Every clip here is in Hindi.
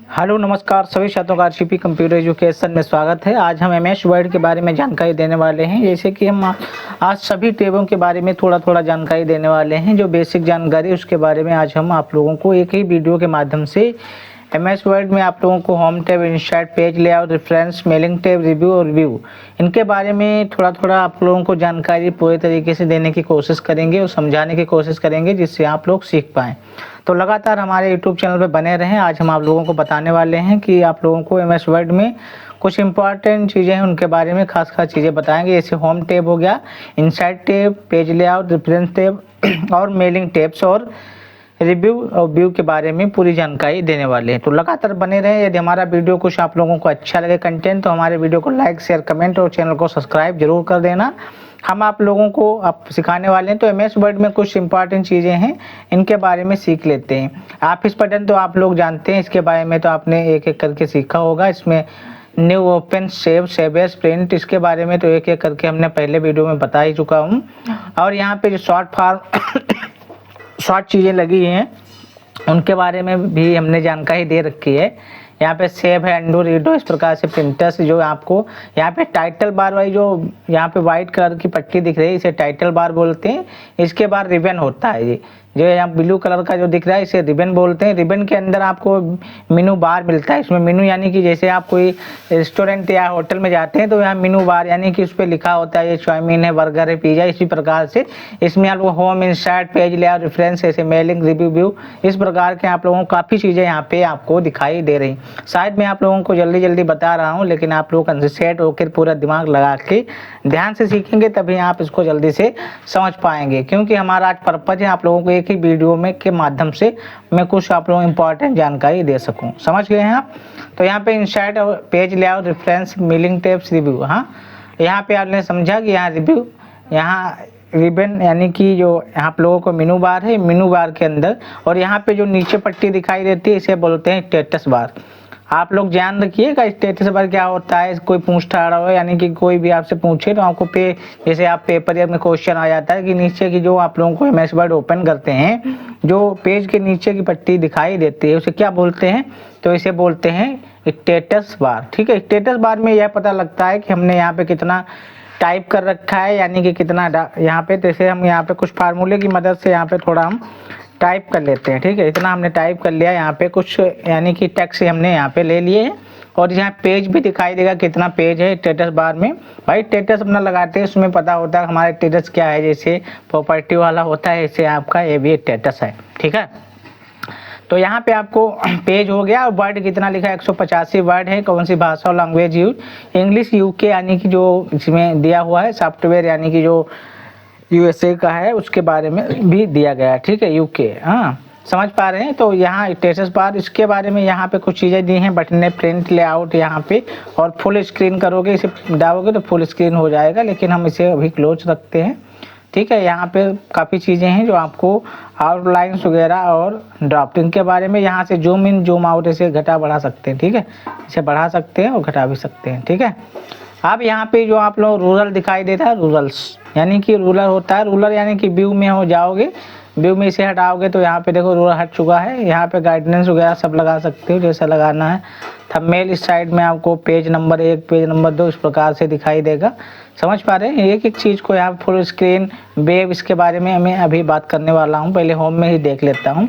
हेलो नमस्कार सभी छात्रों का आरसीपी कंप्यूटर एजुकेशन में स्वागत है। आज हम एमएस वर्ड के बारे में जानकारी देने वाले हैं। जैसे कि हम आज सभी टैबों के बारे में थोड़ा जानकारी देने वाले हैं। जो बेसिक जानकारी उसके बारे में आज हम आप लोगों को एक ही वीडियो के माध्यम से एमएस वर्ड में आप लोगों को home tab, insert, page layout, reference, mailing tab, review और व्यू इनके बारे में थोड़ा आप लोगों को जानकारी पूरे तरीके से देने की कोशिश करेंगे और समझाने की कोशिश करेंगे जिससे आप लोग सीख पाएँ। तो लगातार हमारे यूट्यूब चैनल पर बने रहें। आज हम आप लोगों को बताने वाले हैं कि आप लोगों को एमएस वर्ड में कुछ इंपॉर्टेंट चीज़ें हैं उनके बारे में खास चीज़ें बताएंगे। जैसे होम टैब हो गया, insert tab, page layout, reference tab और मेलिंग टैब्स और रिव्यू और व्यू के बारे में पूरी जानकारी देने वाले हैं। तो लगातार बने रहें। यदि हमारा वीडियो कुछ आप लोगों को अच्छा लगे कंटेंट तो हमारे वीडियो को लाइक, शेयर, कमेंट और चैनल को सब्सक्राइब जरूर कर देना। हम आप लोगों को आप सिखाने वाले हैं। तो एमएस वर्ड में कुछ इंपॉर्टेंट चीज़ें हैं, इनके बारे में सीख लेते हैं। ऑफिस बटन तो आप लोग जानते हैं, इसके बारे में तो आपने एक एक करके सीखा होगा। इसमें new, open, save, save as, print, इसके बारे में तो एक एक करके हमने पहले वीडियो में बता ही चुका हूँ। और यहाँ पे जो शॉर्ट चीज़ें लगी हैं उनके बारे में भी हमने जानकारी दे रखी है। यहाँ पे सेव है, अंडू, रीडो, इस प्रकार से प्रिंटर्स जो आपको यहाँ पे टाइटल बार वाली जो यहाँ पे वाइट कलर की पट्टी दिख रही है इसे टाइटल बार बोलते हैं। इसके बाद रिबन होता है, ये जो यहाँ ब्लू कलर का जो दिख रहा है इसे रिबन बोलते हैं। रिबन के अंदर आपको मेनू बार मिलता है। इसमें मेनू यानी कि जैसे आप कोई रेस्टोरेंट या होटल में जाते हैं तो यहाँ मेनू बार यानी कि उस पर लिखा होता है ये चाउमीन है, बर्गर है, पिज़्ज़ा, इसी प्रकार से इसमें आपको home, insert, page layout, reference, ऐसे मेलिंग, रिव्यू, व्यू, इस प्रकार के आप लोगों को काफ़ी चीज़ें यहाँ पे आपको दिखाई दे रही। शायद मैं आप लोगों को जल्दी बता रहा हूँ, लेकिन आप लोग कंसंट्रेट होकर पूरा दिमाग लगा के ध्यान से सीखेंगे तभी आप इसको जल्दी से समझ पाएंगे। क्योंकि हमारा आज पर्पज है आप लोगों को एक ही वीडियो में के माध्यम से मैं कुछ आप लोगों को इंपॉर्टेंट जानकारी दे सकूं। समझ गए हैं आप? तो यहाँ पे insert, page layout, reference, mailing tabs, review. हाँ, यहाँ पे आपने समझा कि यहाँ रिव्यू, यहाँ रिबन यानी कि जो आप लोगों को मेनू बार है, मेनू बार के अंदर, और यहाँ पे जो नीचे पट्टी दिखाई देती है इसे बोलते हैं स्टेटस बार। आप लोग ध्यान रखिएगा स्टेटस बार क्या होता है। कोई पूछता रहा हो यानी कि कोई भी आपसे पूछे तो आपको जैसे आप पेपर में क्वेश्चन आ जाता है कि नीचे की जो आप लोगों को एमएस वर्ड ओपन करते हैं जो पेज के नीचे की पट्टी दिखाई देती है उसे क्या बोलते हैं, तो इसे बोलते हैं स्टेटस बार। ठीक है, स्टेटस बार में यह पता लगता है कि हमने यहाँ पे कितना टाइप कर रखा है, यानी कि कितना यहाँ पे, जैसे हम यहाँ पे कुछ फार्मूले की मदद से यहाँ पे थोड़ा हम टाइप कर लेते हैं। ठीक है, इतना हमने टाइप कर लिया यहाँ पे कुछ, यानी कि टेक्स्ट हमने यहाँ पे ले लिए हैं। और यहाँ पेज भी दिखाई देगा कितना पेज है स्टेटस बार में। भाई स्टेटस अपना लगाते हैं उसमें पता होता है हमारा स्टेटस क्या है। जैसे प्रॉपर्टी वाला होता है ऐसे आपका ये भी स्टेटस है। ठीक है, तो यहाँ पे आपको पेज हो गया। और वर्ड कितना लिखा है, 185 वर्ड है। कौन सी भाषा और लैंग्वेज यूज, इंग्लिश, यूके यानी कि जो इसमें दिया हुआ है, सॉफ्टवेयर यानी कि जो यूएसए का है उसके बारे में भी दिया गया है। ठीक है, यूके। हाँ, समझ पा रहे हैं? तो यहाँ स्टेटस बार, इसके बारे में यहाँ पे कुछ चीज़ें दी हैं। बटन, प्रिंट, लेआउट यहाँ पे, और फुल स्क्रीन करोगे, इसे दबाओगे तो फुल स्क्रीन हो जाएगा, लेकिन हम इसे अभी क्लोज रखते हैं। ठीक है, यहाँ पे काफ़ी चीज़ें हैं जो आपको आउटलाइंस वगैरह और ड्राफ्टिंग के बारे में। यहाँ से जूम इन, जूम आउट इसे घटा बढ़ा सकते हैं। ठीक है, इसे बढ़ा सकते हैं और घटा भी सकते हैं। ठीक है, अब यहाँ पे जो आप लोग रूरल दिखाई देता है, रूरल्स यानी कि रूलर होता है। रूलर यानी कि व्यू में हो जाओगे, व्यू में इसे हटाओगे तो यहाँ पे देखो रूलर हट चुका है। यहाँ पे गाइडेंस वगैरह सब लगा सकते हो जैसा लगाना है। थंबनेल इस साइड में आपको पेज नंबर 1, पेज नंबर 2 इस प्रकार से दिखाई देगा। समझ पा रहे हैं? एक एक चीज़ को यहाँ फुल स्क्रीन, वेब, इसके बारे में मैं अभी बात करने वाला हूँ। पहले होम में ही देख लेता हूँ।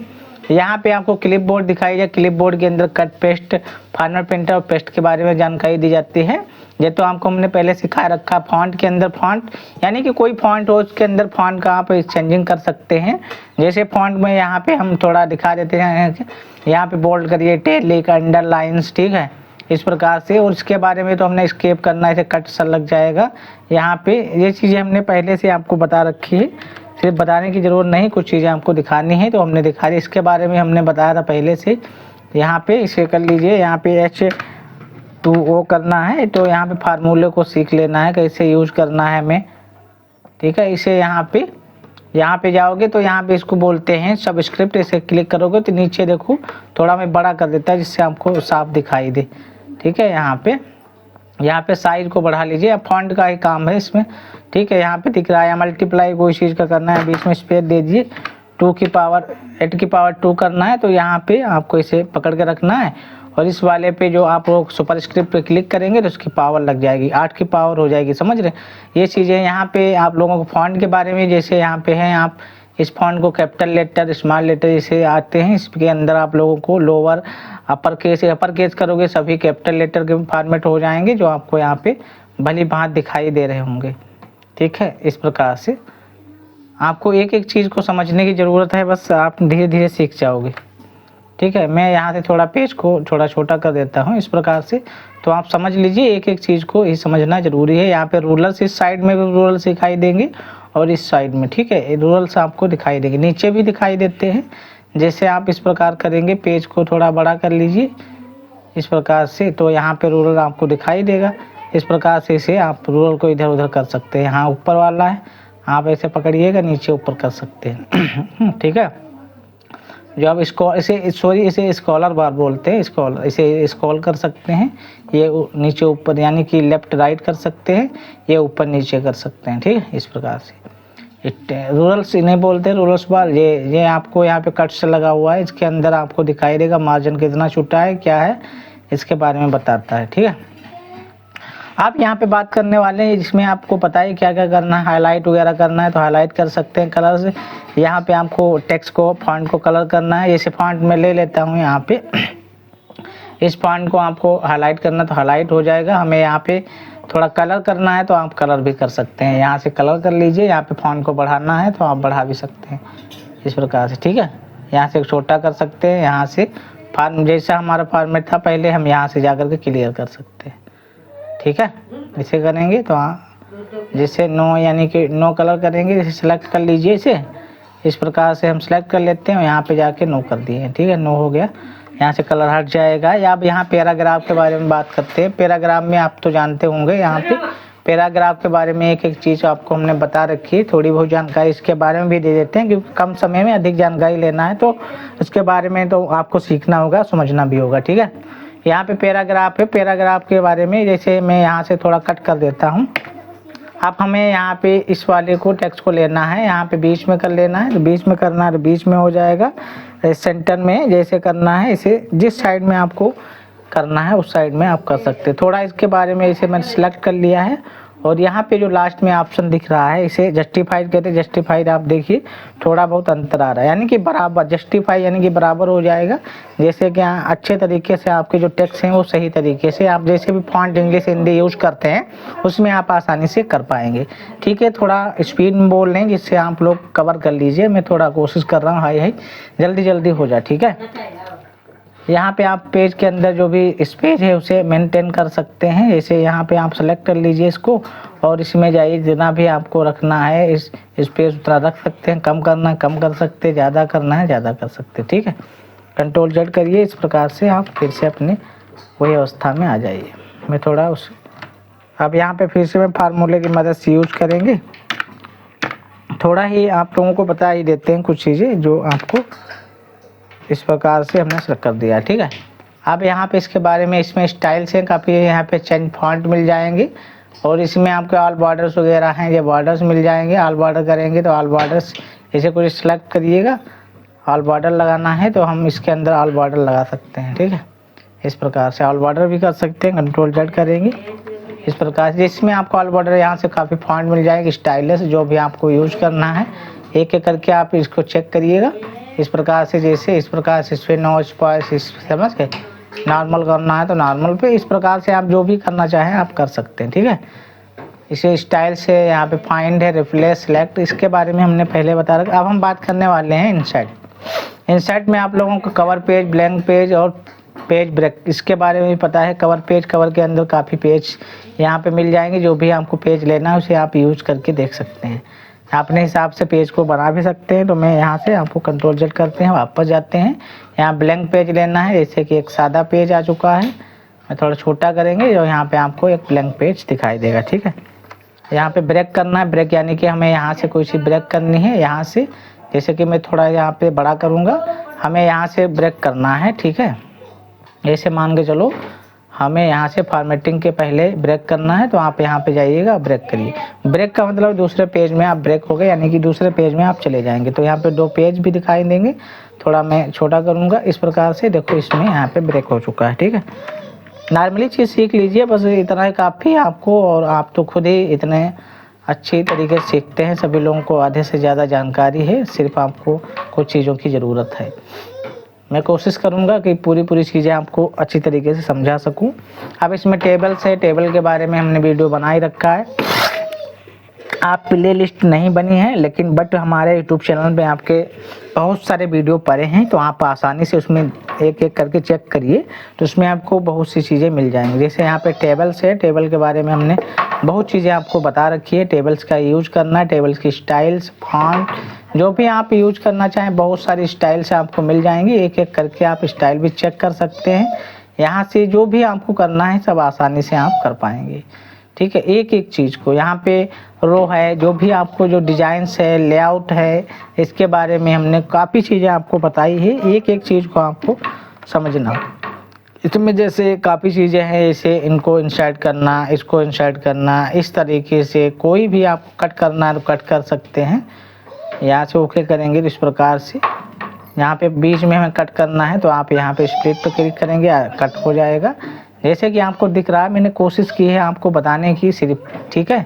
यहाँ पे आपको क्लिप बोर्ड दिखाई दे। क्लिप बोर्ड के अंदर कट, पेस्ट, फाइनल, प्रिंटर और पेस्ट के बारे में जानकारी दी जाती है। ये तो आपको हमने पहले सिखा रखा। फॉन्ट के अंदर, फॉन्ट यानी कि कोई फॉन्ट हो उसके अंदर फॉन्ट का आप चेंजिंग कर सकते हैं। जैसे फॉन्ट में यहाँ पे हम थोड़ा दिखा देते हैं, यहाँ पे बोल्ड करिए, टेलिक, अंडरलाइंस, ठीक है, इस प्रकार से। और इसके बारे में तो हमने स्केप करना है, इसे कट सा लग जाएगा। यहाँ पे ये चीज़ें हमने पहले से आपको बता रखी है, सिर्फ बताने की ज़रूरत नहीं, कुछ चीज़ें आपको दिखानी है तो हमने दिखा दी। इसके बारे में हमने बताया था पहले से। यहाँ पे इसे कर लीजिए, यहाँ पे H2O करना है तो यहाँ पे फार्मूले को सीख लेना है कैसे यूज करना है हमें। ठीक है, इसे यहाँ पे जाओगे तो यहाँ पे इसको बोलते हैं सबस्क्रिप्ट। इसे क्लिक करोगे तो नीचे देखो थोड़ा मैं बड़ा कर देता है जिससे आपको साफ दिखाई दे। ठीक है, यहाँ पे साइज को बढ़ा लीजिए। अब फॉन्ट का ही काम है इसमें। ठीक है, यहाँ पे दिख रहा है मल्टीप्लाई कोई चीज़ का करना है, बीच में स्पेस दे दीजिए, 2 की पावर 8 की पावर 2 करना है तो यहाँ पे आपको इसे पकड़ के रखना है, और इस वाले पे जो आप लोग सुपरस्क्रिप्ट पे क्लिक करेंगे तो उसकी पावर लग जाएगी, 8 की पावर हो जाएगी। समझ रहे? ये चीज़ें यहाँ पे आप लोगों को फॉन्ट के बारे में, जैसे यहाँ पे हैं आप इस फॉन्ट को कैपिटल लेटर, स्मॉल लेटर जैसे आते हैं, इसके अंदर आप लोगों को लोअर, अपर केस करोगे सभी कैपिटल लेटर के फॉर्मेट हो जाएंगे, जो आपको यहाँ पे भली भांति दिखाई दे रहे होंगे। ठीक है, इस प्रकार से आपको एक एक चीज़ को समझने की ज़रूरत है, बस आप धीरे धीरे सीख जाओगे। ठीक है, मैं यहाँ से थोड़ा पेज को थोड़ा छोटा कर देता हूँ इस प्रकार से, तो आप समझ लीजिए एक एक चीज़ को ही समझना ज़रूरी है। यहाँ पे रूलर्स इस साइड में भी रूलर्स दिखाई देंगे और इस साइड में, ठीक है, रूलर्स आपको दिखाई देंगे, नीचे भी दिखाई देते हैं। जैसे आप इस प्रकार करेंगे, पेज को थोड़ा बड़ा कर लीजिए इस प्रकार से, तो यहाँ पे रूलर आपको दिखाई देगा। इस प्रकार से इसे आप रूलर को इधर उधर कर सकते हैं। यहाँ ऊपर वाला है, आप ऐसे पकड़िएगा, नीचे ऊपर कर सकते हैं। ठीक है, जो आप इसे स्कॉलर बार बोलते हैं, स्कॉलर, इसे स्क्रॉल कर सकते हैं, ये नीचे ऊपर यानी कि लेफ्ट राइट कर सकते हैं, ये ऊपर नीचे कर सकते हैं। ठीक है, इस प्रकार से रूलर्स इन्हें बोलते हैं, रूलर्स बार। ये आपको यहाँ पे कट से लगा हुआ है, इसके अंदर आपको दिखाई देगा मार्जिन कितना छूटा है, क्या है, इसके बारे में बताता है। ठीक है, आप यहाँ पे बात करने वाले हैं जिसमें आपको पता है क्या क्या करना है, हाईलाइट वगैरह करना है तो हाईलाइट कर सकते हैं कलर से। यहाँ पे आपको टेक्स्ट को, फॉन्ट को कलर करना है, जैसे फॉन्ट में ले लेता हूँ यहाँ पे, इस फॉन्ट को आपको हाईलाइट करना तो हाईलाइट हो जाएगा। हमें यहाँ पे थोड़ा कलर करना है तो आप कलर भी कर सकते हैं, यहाँ से कलर कर लीजिए। यहाँ पे फॉन्ट को बढ़ाना है तो आप बढ़ा भी सकते हैं इस प्रकार से। ठीक है, यहाँ से छोटा कर सकते हैं, यहाँ से फॉर्म जैसा हमारा फॉर्मेट था पहले, हम यहाँ से जा कर के क्लियर कर सकते हैं। ठीक है, इसे करेंगे तो जैसे नो यानी कि नो कलर करेंगे, जैसे सेलेक्ट कर लीजिए इसे, इस प्रकार से हम सेलेक्ट कर लेते हैं, यहाँ पे जाके नो कर दिए। ठीक है, नो हो गया, यहाँ से कलर हट जाएगा। या अब यहाँ पैराग्राफ के बारे में बात करते हैं। पैराग्राफ में आप तो जानते होंगे, यहाँ पे पैराग्राफ के बारे में एक एक चीज़ आपको हमने बता रखी है, थोड़ी बहुत जानकारी इसके बारे में भी दे देते हैं, क्योंकि कम समय में अधिक जानकारी लेना है तो इसके बारे में तो आपको सीखना होगा, समझना भी होगा। ठीक है, यहाँ पे पैराग्राफ है, पैराग्राफ के बारे में जैसे मैं यहाँ से थोड़ा कट कर देता हूँ। अब हमें यहाँ पे इस वाले को टेक्स्ट को लेना है, यहाँ पे बीच में कर लेना है, तो बीच में करना है तो बीच में हो जाएगा। सेंटर में जैसे करना है, इसे जिस साइड में आपको करना है उस साइड में आप कर सकते हैं। थोड़ा इसके बारे में इसे मैंने सेलेक्ट कर लिया है, और यहाँ पे जो लास्ट में ऑप्शन दिख रहा है इसे जस्टिफाइड कहते हैं। जस्टिफाइड आप देखिए थोड़ा बहुत अंतर आ रहा है, यानी कि बराबर, जस्टिफाई यानी कि बराबर हो जाएगा। जैसे कि यहाँ अच्छे तरीके से आपके जो टेक्स्ट हैं वो सही तरीके से, आप जैसे भी फॉन्ट इंग्लिश हिंदी यूज़ करते हैं उसमें आप आसानी से कर पाएंगे। ठीक है, थोड़ा स्पीड में बोल लें जिससे आप लोग कवर कर लीजिए। मैं थोड़ा कोशिश कर रहा हूँ, हाई जल्दी जल्दी हो जाए। ठीक है, यहाँ पे आप पेज के अंदर जो भी स्पेस है उसे मेंटेन कर सकते हैं। जैसे यहाँ पे आप सेलेक्ट कर लीजिए इसको, और इसमें जाइए, जितना भी आपको रखना है इस स्पेस उतना रख सकते हैं, कम करना है कम कर सकते हैं, ज़्यादा करना है ज़्यादा कर सकते हैं। ठीक है, कंट्रोल जेड करिए, इस प्रकार से आप फिर से अपने वही अवस्था में आ जाइए। मैं थोड़ा अब यहाँ पे फिर से मैं फार्मूले की मदद से यूज करेंगे। थोड़ा ही आप लोगों को बता ही देते हैं कुछ चीज़ें जो आपको इस प्रकार से हमने सेलेक्ट कर दिया। ठीक है, अब यहाँ पे इसके बारे में, इसमें स्टाइल्स हैं काफ़ी, यहाँ पे चेंज फॉन्ट मिल जाएंगे, और इसमें आपके ऑल बॉर्डर्स वगैरह हैं, ये बॉर्डर्स मिल जाएंगे। ऑल बॉर्डर करेंगे तो ऑल बॉर्डर्स जैसे कुछ सेलेक्ट करिएगा, ऑल बॉर्डर लगाना है तो हम इसके अंदर ऑल बॉर्डर लगा सकते हैं। ठीक है, इस प्रकार से ऑल बॉर्डर भी कर सकते हैं, कंट्रोल जेड करेंगे इस प्रकार से। जिसमें आपको ऑल बॉर्डर यहाँ से काफ़ी फॉन्ट मिल जाएगी, स्टाइलिश, जो भी आपको यूज करना है एक एक करके आप इसको चेक करिएगा इस प्रकार से। जैसे इस प्रकार से इसमें नो स्पाइस, समझ गए, नॉर्मल करना है तो नॉर्मल पे, इस प्रकार से आप जो भी करना चाहें आप कर सकते हैं। ठीक है, इसे स्टाइल से यहाँ पे फाइंड है, रिप्लेस, सेलेक्ट, इसके बारे में हमने पहले बता रखा। अब हम बात करने वाले हैं इंसर्ट। इंसर्ट में आप लोगों को कवर पेज, ब्लैंक पेज और पेज ब्रेक, इसके बारे में भी पता है। कवर पेज, कवर के अंदर काफ़ी पेज यहाँ पे मिल जाएंगे, जो भी आपको पेज लेना है उसे आप यूज करके देख सकते हैं, अपने हिसाब से पेज को बना भी सकते हैं। तो मैं यहाँ से आपको कंट्रोल जेड करते हैं, वापस जाते हैं, यहाँ ब्लैंक पेज लेना है, जैसे कि एक सादा पेज आ चुका है, मैं थोड़ा छोटा करेंगे जो यहाँ पे आपको एक ब्लैंक पेज दिखाई देगा। ठीक है, यहाँ पे ब्रेक करना है, ब्रेक यानी कि हमें यहाँ से कोई सी ब्रेक करनी है, यहाँ से जैसे कि मैं थोड़ा यहाँ पे बड़ा करूँगा, हमें यहाँ से ब्रेक करना है। ठीक है, ऐसे मान के चलो हमें यहाँ से फॉर्मेटिंग के पहले ब्रेक करना है, तो आप यहाँ पे जाइएगा, ब्रेक करिए। ब्रेक का मतलब दूसरे पेज में आप ब्रेक हो गए, यानी कि दूसरे पेज में आप चले जाएंगे। तो यहाँ पे 2 पेज भी दिखाई देंगे, थोड़ा मैं छोटा करूँगा इस प्रकार से। देखो इसमें यहाँ पे ब्रेक हो चुका है, ठीक है। नॉर्मली चीज़ सीख लीजिए, बस इतना ही काफ़ी है आपको, और आप तो खुद ही इतने अच्छी तरीके से सीखते हैं। सभी लोगों को आधे से ज़्यादा जानकारी है, सिर्फ आपको कुछ चीज़ों की ज़रूरत है। मैं कोशिश करूंगा कि पूरी चीज़ें आपको अच्छी तरीके से समझा सकूं। अब इसमें टेबल्स है, टेबल के बारे में हमने वीडियो बना ही रखा है। आप प्ले लिस्ट नहीं बनी है, लेकिन बट हमारे यूट्यूब चैनल पे आपके बहुत सारे वीडियो पड़े हैं, तो आप आसानी से उसमें एक एक करके चेक करिए, तो उसमें आपको बहुत सी चीज़ें मिल जाएंगी। जैसे यहाँ पे टेबल्स है, टेबल के बारे में हमने बहुत चीज़ें आपको बता रखी है। टेबल्स का यूज करना, टेबल्स की स्टाइल्स, फॉन्ट, जो भी आप यूज करना चाहें, बहुत सारी स्टाइल्स आपको मिल जाएंगी। एक एक करके आप स्टाइल भी चेक कर सकते हैं। यहाँ से जो भी आपको करना है सब आसानी से आप कर पाएंगे, ठीक है। एक एक चीज़ को यहाँ पे रो है, जो भी आपको जो डिजाइन्स है, लेआउट है, इसके बारे में हमने काफ़ी चीज़ें आपको बताई है। एक एक चीज़ को आपको समझना। इसमें जैसे काफ़ी चीज़ें हैं, जैसे इनको इंसर्ट करना, इसको इंसर्ट करना, इस तरीके से कोई भी आप कट करना है तो कट कर सकते हैं। यहाँ से ओके करेंगे तो इस प्रकार से, यहाँ पे बीच में हमें कट करना है तो आप यहाँ पे स्प्लिट पे क्लिक करेंगे, कट हो जाएगा। जैसे कि आपको दिख रहा है, मैंने कोशिश की है आपको बताने की सिर्फ, ठीक है।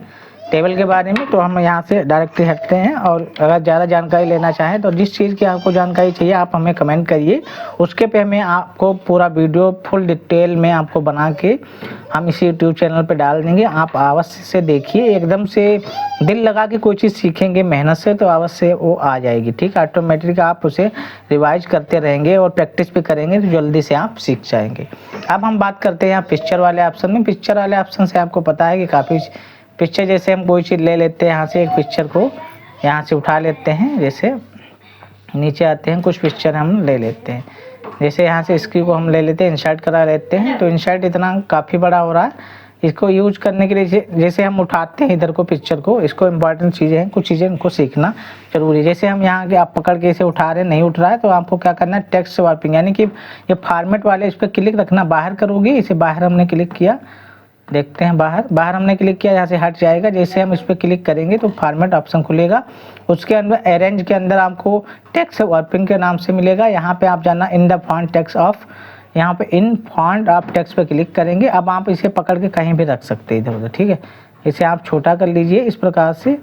टेबल के बारे में तो हम यहाँ से डायरेक्टली हटते हैं, और अगर ज़्यादा जानकारी लेना चाहें तो जिस चीज़ की आपको जानकारी चाहिए आप हमें कमेंट करिए, उसके पे हमें आपको पूरा वीडियो फुल डिटेल में आपको बना के हम इसी यूट्यूब चैनल पे डाल देंगे। आप अवश्य से देखिए, एकदम से दिल लगा के कोई चीज़ सीखेंगे मेहनत से तो अवश्य वो आ जाएगी, ठीक है। ऑटोमेटिक आप उसे रिवाइज करते रहेंगे और प्रैक्टिस भी करेंगे तो जल्दी से आप सीख जाएंगे। अब हम बात करते हैं यहाँ पिक्चर वाले ऑप्शन में। पिक्चर वाले ऑप्शन से आपको पता है कि काफ़ी पिक्चर, जैसे हम कोई चीज़ ले लेते हैं, यहाँ से एक पिक्चर को यहाँ से उठा लेते हैं, जैसे नीचे आते हैं, कुछ पिक्चर हम ले लेते हैं, जैसे यहाँ से इसकी को हम ले लेते हैं, इंसर्ट करा लेते हैं। तो इंसर्ट इतना काफ़ी बड़ा हो रहा है, इसको यूज करने के लिए जैसे हम उठाते हैं इधर को पिक्चर को, इसको इम्पॉर्टेंट चीज़ें हैं, कुछ चीज़ें इनको सीखना जरूरी है। जैसे हम यहाँ के आप पकड़ के इसे उठा रहे हैं, नहीं उठ रहा है, तो आपको क्या करना है, टेक्स्ट वार्पिंग, यानी कि ये फॉर्मेट वाले इस पर क्लिक रखना, बाहर करोगे, इसे बाहर हमने क्लिक किया, देखते हैं बाहर हमने क्लिक किया, यहाँ से हट जाएगा। जैसे हम इस पर क्लिक करेंगे तो फॉर्मेट ऑप्शन खुलेगा, उसके अंदर अरेंज के अंदर आपको टेक्स्ट वार्पिंग के नाम से मिलेगा। यहाँ पे आप जाना in the font text of, यहाँ पे इन फॉन्ट आप टेक्स्ट पे क्लिक करेंगे। अब आप इसे पकड़ के कहीं भी रख सकते हैं इधर उधर, ठीक है। इसे आप छोटा कर लीजिए, इस प्रकार से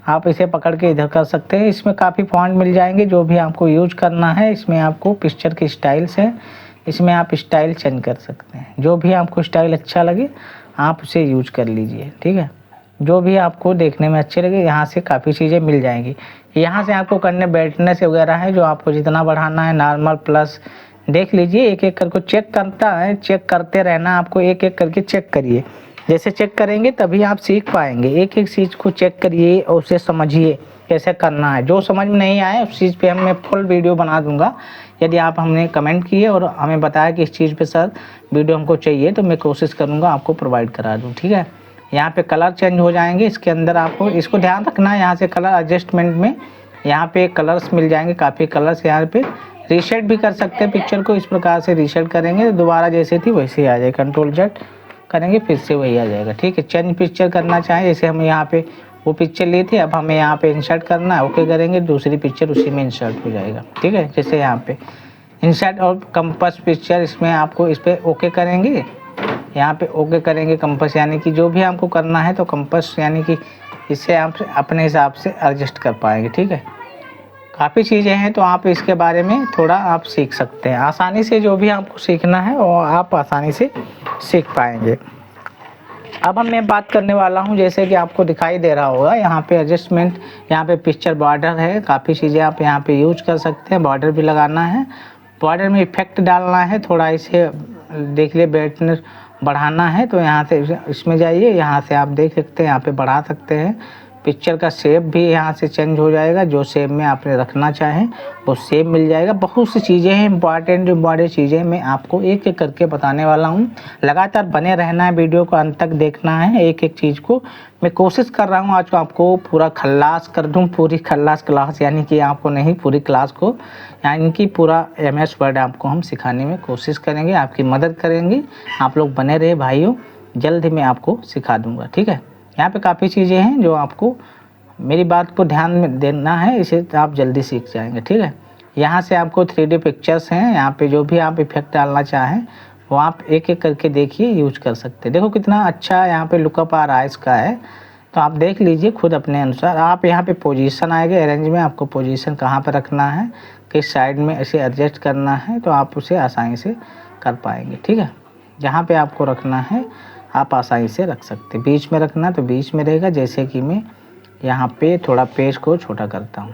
आप इसे पकड़ के इधर कर सकते हैं। इसमें काफ़ी फॉन्ट मिल जाएंगे जो भी आपको यूज करना है। इसमें आपको पिक्चर की स्टाइल्स हैं, इसमें आप स्टाइल चेंज कर सकते हैं, जो भी आपको स्टाइल अच्छा लगे आप उसे यूज कर लीजिए, ठीक है। जो भी आपको देखने में अच्छे लगे, यहाँ से काफ़ी चीज़ें मिल जाएंगी। यहाँ से आपको करने बैठने से वगैरह है, जो आपको जितना बढ़ाना है, नॉर्मल प्लस देख लीजिए, एक एक करके चेक करता है, चेक करते रहना आपको, एक एक करके चेक करिए। जैसे चेक करेंगे तभी आप सीख पाएंगे। एक एक चीज़ को चेक करिए और उसे समझिए कैसे करना है। जो समझ में नहीं आए उस चीज़ पे मैं फुल वीडियो बना दूंगा। यदि आप हमने कमेंट किए और हमें बताया कि इस चीज़ पे सर वीडियो हमको चाहिए, तो मैं कोशिश करूँगा आपको प्रोवाइड करा दूँ, ठीक है। यहाँ पे कलर चेंज हो जाएंगे, इसके अंदर आपको इसको ध्यान रखना है। यहाँ से कलर एडजस्टमेंट में यहाँ पे कलर्स मिल जाएंगे, काफ़ी कलर्स। यहाँ पे रीसेट भी कर सकते हैं पिक्चर को, इस प्रकार से रीसेट करेंगे दोबारा जैसे थी वैसे ही आ जाएगा। कंट्रोल जेड करेंगे फिर से वही आ जाएगा, ठीक है। चेंज पिक्चर करना चाहें, जैसे हम यहाँ पे वो पिक्चर ली थी, अब हमें यहाँ पे इंसर्ट करना है, ओके करेंगे, दूसरी पिक्चर उसी में इंसर्ट हो जाएगा, ठीक है। जैसे यहाँ पे इंसर्ट और कंपास पिक्चर, इसमें आपको इस पर ओके करेंगे, यहाँ पे ओके करेंगे कंपास, यानी कि जो भी आपको करना है तो कंपास यानी कि इसे आप अपने हिसाब से एडजस्ट कर पाएंगे, ठीक है। काफ़ी चीज़ें हैं तो आप इसके बारे में थोड़ा आप सीख सकते हैं आसानी से। जो भी आपको सीखना है वो आप आसानी से सीख पाएंगे। अब मैं बात करने वाला हूं, जैसे कि आपको दिखाई दे रहा होगा यहाँ पे एडजस्टमेंट, यहाँ पे पिक्चर बॉर्डर है, काफ़ी चीज़ें आप यहाँ पे यूज कर सकते हैं। बॉर्डर भी लगाना है, बॉर्डर में इफेक्ट डालना है, थोड़ा इसे देख लिए ब्राइटनेस बढ़ाना है तो यहाँ से इसमें जाइए, यहाँ से आप देख सकते हैं, यहाँ पे बढ़ा सकते हैं पिक्चर का शेप भी यहाँ से चेंज हो जाएगा, जो शेप में आपने रखना चाहें वो शेप मिल जाएगा। बहुत सी चीज़ें हैं, इंपॉर्टेंट चीज़ें मैं आपको एक एक करके बताने वाला हूँ। लगातार बने रहना है, वीडियो को अंत तक देखना है, एक एक चीज़ को। मैं कोशिश कर रहा हूँ आज आपको पूरा खल्लास कर दूँ, पूरी खल्लास क्लास, यानी कि आपको नहीं, पूरी क्लास को, यानी कि पूरा MS वर्ड आपको हम सिखाने में कोशिश करेंगे, आपकी मदद करेंगे। आप लोग बने रहे भाइयों, जल्द ही मैं आपको सिखा दूँगा, ठीक है। यहाँ पे काफ़ी चीज़ें हैं जो आपको मेरी बात को ध्यान में देना है, इसे आप जल्दी सीख जाएंगे, ठीक है। यहाँ से आपको 3D पिक्चर्स हैं, यहाँ पे जो भी आप इफेक्ट डालना चाहें वो आप एक एक करके देखिए, यूज कर सकते हैं। देखो कितना अच्छा यहाँ पे लुकअप आ रहा है इसका है, तो आप देख लीजिए खुद अपने अनुसार। आप यहाँ पे पोजीशन आएगा, अरेंज में आपको पोजीशन कहाँ पर रखना है, किस साइड में इसे एडजस्ट करना है, तो आप उसे आसानी से कर पाएंगे, ठीक है। जहाँ पे आपको रखना है आप आसानी से रख सकते हैं। बीच में रखना तो बीच में रहेगा, जैसे कि मैं यहाँ पे थोड़ा पेज को छोटा करता हूँ।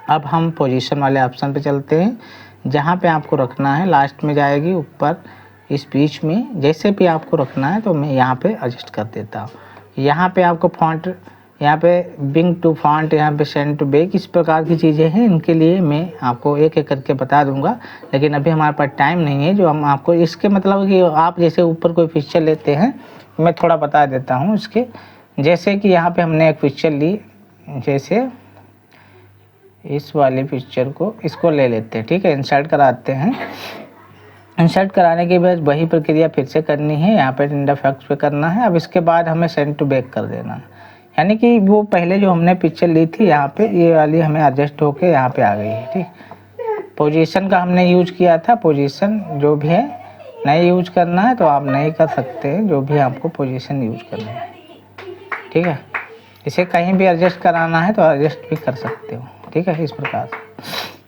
अब हम पोजीशन वाले ऑप्शन पे चलते हैं। जहाँ पे आपको रखना है लास्ट में जाएगी ऊपर, इस बीच में जैसे भी आपको रखना है तो मैं यहाँ पे एडजस्ट कर देता हूँ। यहाँ पे आपको फॉन्ट, यहाँ पे बिंग टू फॉन्ट, यहाँ पे सेंड टू बैक, इस प्रकार की चीज़ें हैं। इनके लिए मैं आपको एक एक करके बता दूंगा, लेकिन अभी हमारे पास टाइम नहीं है। जो हम आपको इसके मतलब कि आप जैसे ऊपर कोई पिक्चर लेते हैं, मैं थोड़ा बता देता हूँ इसके। जैसे कि यहाँ पे हमने एक पिक्चर ली, जैसे इस वाली पिक्चर को, इसको ले लेते हैं, ठीक है। इंसर्ट कराते हैं। इंसर्ट कराने के बाद वही प्रक्रिया फिर से करनी है, यहाँ पे इंड इफेक्ट्स पे करना है। अब इसके बाद हमें सेंड टू बैक कर देना है, यानी कि वो पहले जो हमने पिक्चर ली थी यहाँ पे, ये वाली हमें एडजस्ट होके यहाँ पे आ गई है, ठीक। पोजीशन का हमने यूज किया था, पोजीशन जो भी है नहीं यूज करना है तो आप नहीं कर सकते हैं, जो भी आपको पोजीशन यूज करना है, ठीक है। इसे कहीं भी एडजस्ट कराना है तो एडजस्ट भी कर सकते हो, ठीक है, इस प्रकार से।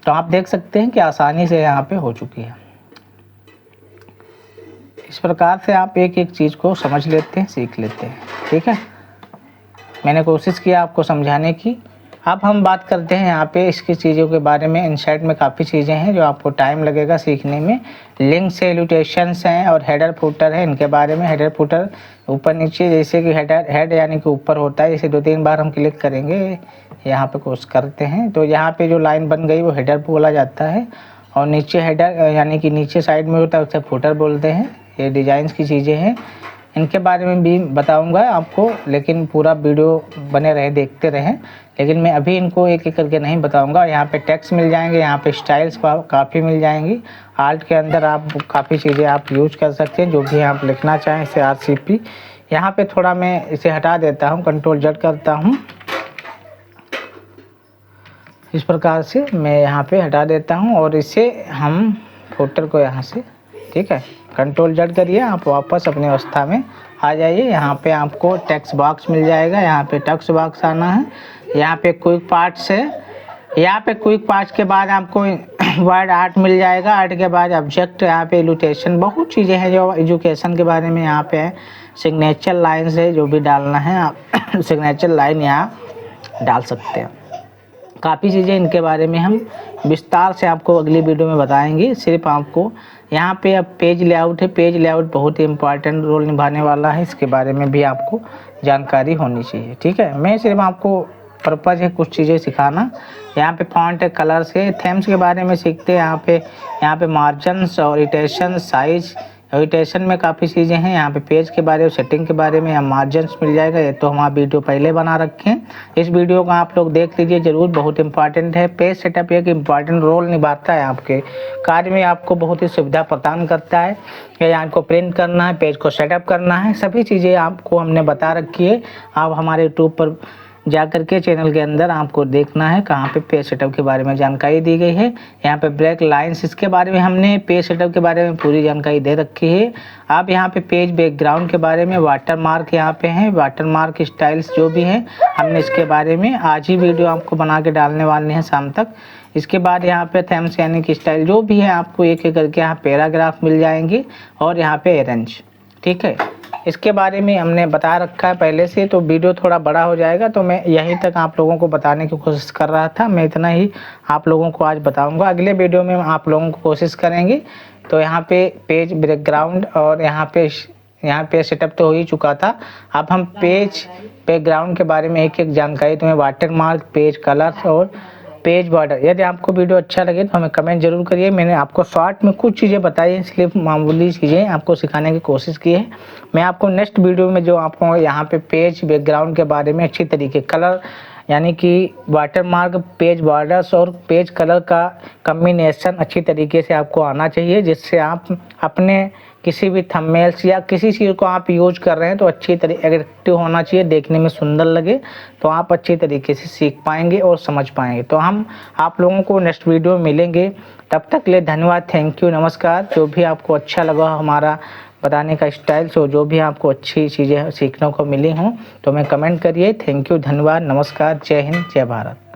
तो आप देख सकते हैं कि आसानी से यहाँ पे हो चुकी है। इस प्रकार से आप एक एक चीज़ को समझ लेते हैं, सीख लेते हैं, ठीक है। मैंने कोशिश किया आपको समझाने की। अब हम बात करते हैं यहाँ पे इसकी चीज़ों के बारे में। इनसाइट में काफ़ी चीज़ें हैं जो आपको टाइम लगेगा सीखने में। लिंक सैल्यूटेशंस हैं और हेडर फुटर है, इनके बारे में। हेडर फुटर ऊपर नीचे, जैसे कि हेड यानी कि ऊपर होता है, जैसे 2-3 बार हम क्लिक करेंगे, यहाँ पे कोशिश करते हैं तो यहाँ पे जो लाइन बन गई वो हेडर बोला जाता है। और नीचे हेडर यानी कि नीचे साइड में होता है उसे फुटर बोलते हैं। ये डिज़ाइंस की चीज़ें हैं, इनके बारे में भी बताऊंगा आपको, लेकिन पूरा वीडियो बने रहे, देखते रहें। लेकिन मैं अभी इनको एक एक करके नहीं बताऊंगा। यहाँ पे टेक्स्ट मिल जाएंगे, यहाँ पे स्टाइल्स काफ़ी मिल जाएंगी। आर्ट के अंदर आप काफ़ी चीज़ें आप यूज कर सकते हैं, जो भी आप लिखना चाहें। इसे RCP, यहाँ पे थोड़ा मैं इसे हटा देता हूँ, Ctrl+Z करता हूँ, इस प्रकार से मैं यहाँ पे हटा देता हूँ। और इसे हम फुटर को यहाँ से, ठीक है, Ctrl+Z करिए, आप वापस अपनी अवस्था में आ जाइए। यहाँ पे आपको टेक्स्ट बॉक्स मिल जाएगा, यहाँ पे टेक्स्ट बॉक्स आना है। यहाँ पे क्विक पार्ट्स है, यहाँ पे क्विक पार्ट्स के बाद आपको वर्ड आर्ट मिल जाएगा। आर्ट के बाद ऑब्जेक्ट, यहाँ पे इलुस्ट्रेशन, बहुत चीज़ें हैं जो एजुकेशन के बारे में यहाँ पे है। सिग्नेचर लाइन्स है, जो भी डालना है आप सिग्नेचर लाइन यहाँ डाल सकते हैं। काफ़ी चीज़ें इनके बारे में हम विस्तार से आपको अगली वीडियो में बताएंगे। सिर्फ आपको यहाँ पे अब पेज लेआउट है, पेज लेआउट बहुत ही इंपॉर्टेंट रोल निभाने वाला है, इसके बारे में भी आपको जानकारी होनी चाहिए, ठीक है। मैं सिर्फ आपको पर्पज़ है कुछ चीज़ें सिखाना। यहाँ पे फॉन्ट है, कलर्स है, थीम्स के बारे में सीखते हैं। यहाँ पे मार्जिन्स और इटेशन, साइज, एडिटेशन में काफ़ी चीज़ें हैं। यहाँ पे पेज के बारे में, सेटिंग के बारे में, यहाँ मार्जिन्स मिल जाएगा। ये तो हमारा वीडियो पहले बना रखे हैं, इस वीडियो को आप लोग देख लीजिए ज़रूर, बहुत इंपॉर्टेंट है। पेज सेटअप एक इंपॉर्टेंट रोल निभाता है आपके कार्य में, आपको बहुत ही सुविधा प्रदान करता है। यहाँ को प्रिंट करना है, पेज को सेटअप करना है, सभी चीज़ें आपको हमने बता रखी है। आप हमारे यूट्यूब पर जा करके चैनल के अंदर आपको देखना है कहाँ पे पेज सेटअप के बारे में जानकारी दी गई है। यहाँ पे ब्रेक लाइंस, इसके बारे में हमने पेज सेटअप के बारे में पूरी जानकारी दे रखी है। आप यहाँ पे पेज बैकग्राउंड के बारे में, वाटर मार्क यहाँ पे हैं, वाटर मार्क स्टाइल्स जो भी हैं, हमने इसके बारे में आज ही वीडियो आपको बना के डालने वाले हैं शाम तक। इसके बाद यहाँ पे थीम्स यानी कि स्टाइल जो भी है, आपको एक एक करके यहाँ पैराग्राफ मिल जाएंगे और यहाँ पे अरेंज, ठीक है। इसके बारे में हमने बता रखा है पहले से, तो वीडियो थोड़ा बड़ा हो जाएगा, तो मैं यहीं तक आप लोगों को बताने की कोशिश कर रहा था। मैं इतना ही आप लोगों को आज बताऊंगा, अगले वीडियो में आप लोगों को कोशिश करेंगे। तो यहाँ पे पेज बैकग्राउंड और यहाँ पे यहाँ पे सेटअप तो हो ही चुका था। अब हम पेज बैकग्राउंड के बारे में एक एक जानकारी तुम्हें, वाटर मार्क, पेज कलर और पेज बॉर्डर। यदि आपको वीडियो अच्छा लगे तो हमें कमेंट जरूर करिए। मैंने आपको शॉर्ट में कुछ चीज़ें बताई हैं, इसलिए मामूली चीज़ें आपको सिखाने की कोशिश की है। मैं आपको नेक्स्ट वीडियो में जो आपको यहाँ पे पेज बैकग्राउंड के बारे में अच्छी तरीके, कलर यानी कि वाटर मार्क, पेज बॉर्डर्स और पेज कलर का कम्बिनेशन अच्छी तरीके से आपको आना चाहिए, जिससे आप अपने किसी भी थंबनेल्स या किसी चीज़ को आप यूज कर रहे हैं तो अच्छी तरीके एट्रैक्टिव होना चाहिए, देखने में सुंदर लगे, तो आप अच्छी तरीके से सीख पाएंगे और समझ पाएंगे। तो हम आप लोगों को नेक्स्ट वीडियो में मिलेंगे, तब तक के लिए धन्यवाद, थैंक यू, नमस्कार। जो भी आपको अच्छा लगा हमारा बताने का स्टाइल, सो जो भी आपको अच्छी चीज़ें सीखने को मिली हों तो हमें कमेंट करिए। थैंक यू, धन्यवाद, नमस्कार, जय हिंद, जय भारत।